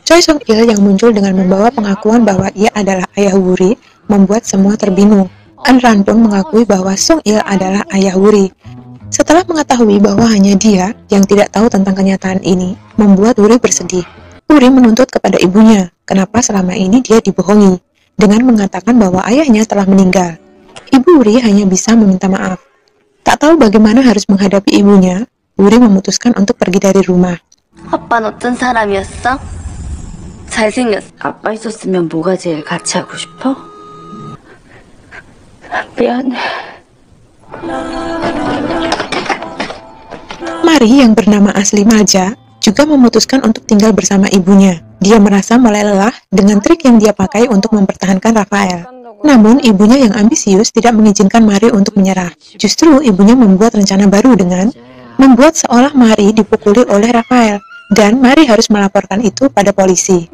Choi Sung Il yang muncul dengan membawa pengakuan bahwa ia adalah ayah Wuri membuat semua terbingung. An Ran pun mengakui bahwa Sung Il adalah ayah Wuri. Setelah mengetahui bahwa hanya dia yang tidak tahu tentang kenyataan ini, membuat Wuri bersedih. Wuri menuntut kepada ibunya, kenapa selama ini dia dibohongi, dengan mengatakan bahwa ayahnya telah meninggal. Ibu Wuri hanya bisa meminta maaf. Tak tahu bagaimana harus menghadapi ibunya, Wuri memutuskan untuk pergi dari rumah. 아빠는 어떤 사람이었어? 잘생겼어. 아빠 있었으면 뭐가 제일 같이 하고 싶어? 미안해. Mari yang bernama asli Maja juga memutuskan untuk tinggal bersama ibunya. Dia merasa mulai lelah dengan trik yang dia pakai untuk mempertahankan Rafael. Namun ibunya yang ambisius tidak mengizinkan Mari untuk menyerah. Justru ibunya membuat rencana baru dengan membuat seolah Mari dipukuli oleh Rafael dan Mari harus melaporkan itu pada polisi.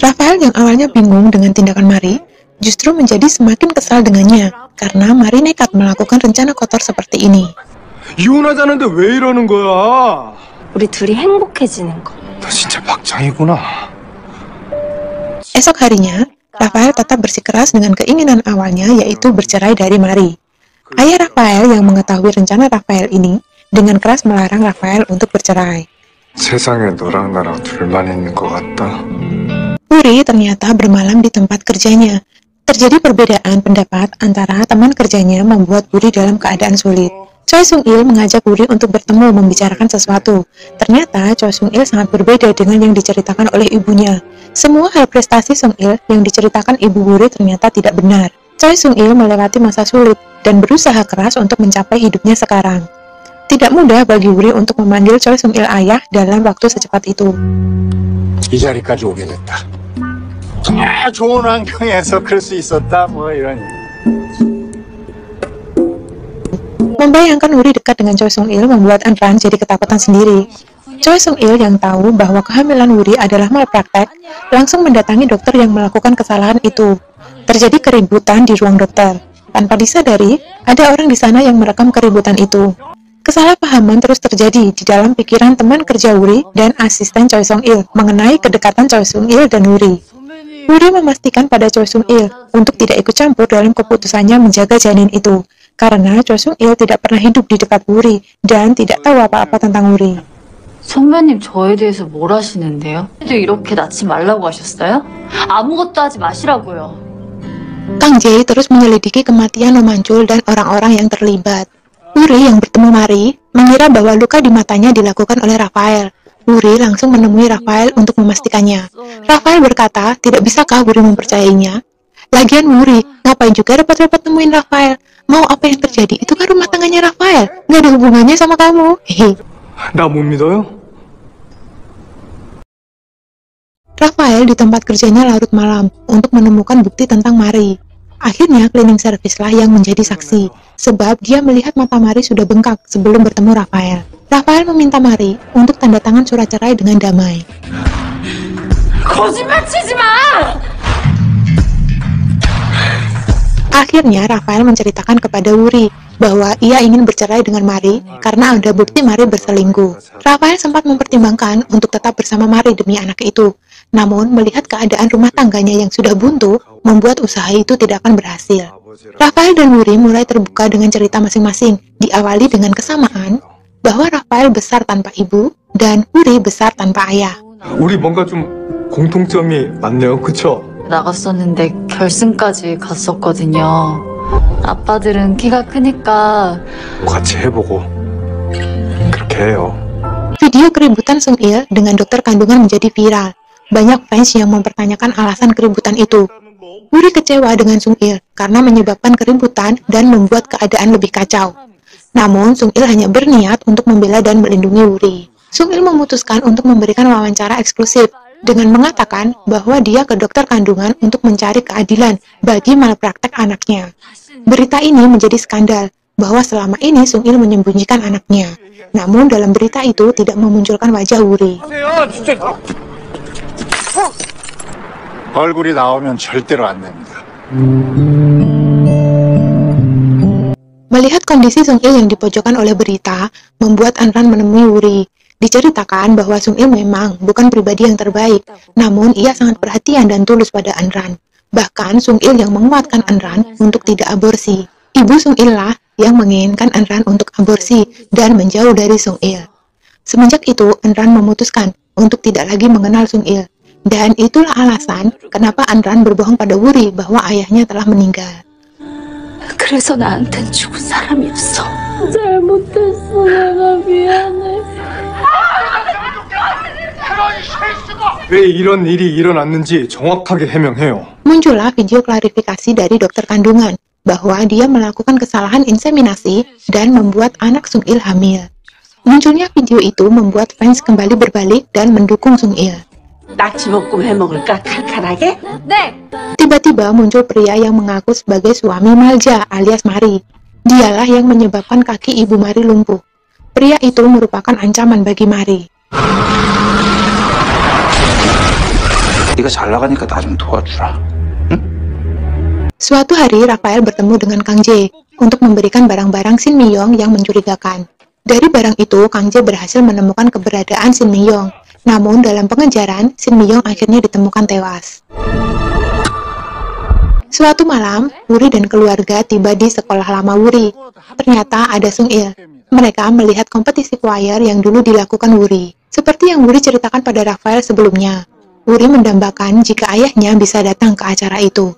Rafael yang awalnya bingung dengan tindakan Mari justru menjadi semakin kesal dengannya karena Mari nekat melakukan rencana kotor seperti ini. 이혼하자는데 왜 이러는 거야? 우리 둘이 행복해지는 거. 너 진짜 막장이구나. Esok harinya, Rafael tetap bersikeras dengan keinginan awalnya yaitu bercerai dari Mari. Ayah Rafael yang mengetahui rencana Rafael ini dengan keras melarang Rafael untuk bercerai. 세상에 너랑 나랑 둘만 있는 것 같다. Wuri ternyata bermalam di tempat kerjanya. Terjadi perbedaan pendapat antara teman kerjanya membuat Wuri dalam keadaan sulit. Choi Sung Il mengajak Wuri untuk bertemu membicarakan sesuatu. Ternyata Choi Sung Il sangat berbeda dengan yang diceritakan oleh ibunya. Semua hal prestasi Sung Il yang diceritakan ibu Wuri ternyata tidak benar. Choi Sung Il melewati masa sulit dan berusaha keras untuk mencapai hidupnya sekarang. Tidak mudah bagi Wuri untuk memanggil Choi Sung Il ayah dalam waktu secepat itu. 이 자리까지 오게 됐다. 좋은 환경에서 그럴 수 있었다 뭐 이런. Membayangkan Wuri dekat dengan Choi Sung Il membuat An Ran jadi ketakutan sendiri. Choi Sung Il yang tahu bahwa kehamilan Wuri adalah malpraktek, langsung mendatangi dokter yang melakukan kesalahan itu. Terjadi keributan di ruang dokter. Tanpa disadari, ada orang di sana yang merekam keributan itu. Kesalahpahaman terus terjadi di dalam pikiran teman kerja Wuri dan asisten Choi Sung Il mengenai kedekatan Choi Sung Il dan Wuri. Wuri memastikan pada Choi Sung Il untuk tidak ikut campur dalam keputusannya menjaga janin itu, karena Choi Sung Il tidak pernah hidup di dekat Wuri dan tidak tahu apa-apa tentang Wuri. 선배님 저에 대해서 뭘 아시는데요? 이렇게 낳지 말라고 하셨어요? 아무것도 하지 마시라고요. Kang Jae terus menyelidiki kematian Lo Mancul dan orang-orang yang terlibat. Wuri yang bertemu Mari mengira bahwa luka di matanya dilakukan oleh Rafael. Wuri langsung menemui Rafael untuk memastikannya. Rafael berkata, tidak bisakah Wuri mempercayainya? Lagian Wuri, ngapain juga repot-repot nemuin Rafael? Mau apa yang terjadi? Itu kan rumah tangganya Rafael. Nggak ada hubungannya sama kamu. Hehe. 나 못 믿어요? Rafael di tempat kerjanya larut malam untuk menemukan bukti tentang Mari. Akhirnya cleaning service lah yang menjadi saksi, sebab dia melihat mata Mari sudah bengkak sebelum bertemu Rafael. Rafael meminta Mari untuk tanda tangan surat cerai dengan damai. 거짓말 치지 마! Akhirnya Rafael menceritakan kepada Wuri bahwa ia ingin bercerai dengan Mari karena ada bukti Mari berselingkuh. Rafael sempat mempertimbangkan untuk tetap bersama Mari demi anak itu. Namun, melihat keadaan rumah tangganya yang sudah buntu, membuat usaha itu tidak akan berhasil. Rafael dan Wuri mulai terbuka dengan cerita masing-masing, diawali dengan kesamaan bahwa Rafael besar tanpa ibu dan Wuri besar tanpa ayah. 우리 뭔가 좀 공통점이 많네요, 그쵸? 나갔었는데 결승까지 갔었거든요. 아빠들은 키가 크니까 같이 해보고 그렇게 해요. Video keributan Sung Il dengan dokter kandungan menjadi viral. Banyak fans yang mempertanyakan alasan keributan itu. Wuri kecewa dengan Sung Il karena menyebabkan keributan dan membuat keadaan lebih kacau. Namun, Sung Il hanya berniat untuk membela dan melindungi Wuri. Sung Il memutuskan untuk memberikan wawancara eksklusif dengan mengatakan bahwa dia ke dokter kandungan untuk mencari keadilan bagi malpraktek anaknya. Berita ini menjadi skandal bahwa selama ini Sung Il menyembunyikan anaknya. Namun dalam berita itu tidak memunculkan wajah Wuri. 얼굴이 나오면 절대로 안 됩니다. Melihat kondisi Sung Il yang dipojokkan oleh berita, membuat An Ran menemui Wuri. Diceritakan bahwa Sung Il memang bukan pribadi yang terbaik, namun ia sangat perhatian dan tulus pada An Ran. Bahkan Sung Il yang menguatkan An Ran untuk tidak aborsi. Ibu Sung Il lah yang menginginkan An Ran untuk aborsi dan menjauh dari Sung Il. Semenjak itu, An Ran memutuskan untuk tidak lagi mengenal Sung Il. Dan itulah alasan kenapa An Ran berbohong pada Wuri bahwa ayahnya telah meninggal. 그래서 나한텐 죽은 사람이었어. 잘못했어. 내가 미안해. 왜 이런 일이 일어났는지 정확하게 해명해요. Muncullah video klarifikasi dari dokter kandungan bahwa dia melakukan kesalahan inseminasi dan membuat anak Sung Il hamil. Munculnya video itu membuat fans kembali berbalik dan mendukung Sung Il. 낙지볶음 해먹을까? 칼칼하게? Tiba-tiba muncul pria yang mengaku sebagai suami Malja alias Mari. Dialah yang menyebabkan kaki ibu Mari lumpuh. Pria itu merupakan ancaman bagi Mari. 네가 잘 나가니까 나 좀 도와주라. Suatu hari, Rafael bertemu dengan Kang Jae untuk memberikan barang-barang Shin Mi-yong yang mencurigakan. Dari barang itu, Kang Jae berhasil menemukan keberadaan Shin Mi-yong. Namun, dalam pengejaran, Shin Mi-yong akhirnya ditemukan tewas. Suatu malam, Wuri dan keluarga tiba di sekolah lama Wuri. Ternyata ada Sung Il. Mereka melihat kompetisi choir yang dulu dilakukan Wuri. Seperti yang Wuri ceritakan pada Rafael sebelumnya. Wuri mendambakan jika ayahnya bisa datang ke acara itu.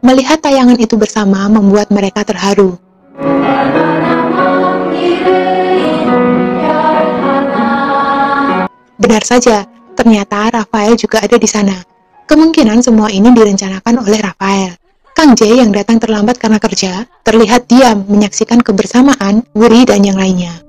Melihat tayangan itu bersama membuat mereka terharu. Benar saja, ternyata Rafael juga ada di sana. Kemungkinan semua ini direncanakan oleh Rafael. Kang Jae yang datang terlambat karena kerja, terlihat diam menyaksikan kebersamaan Wuri dan yang lainnya.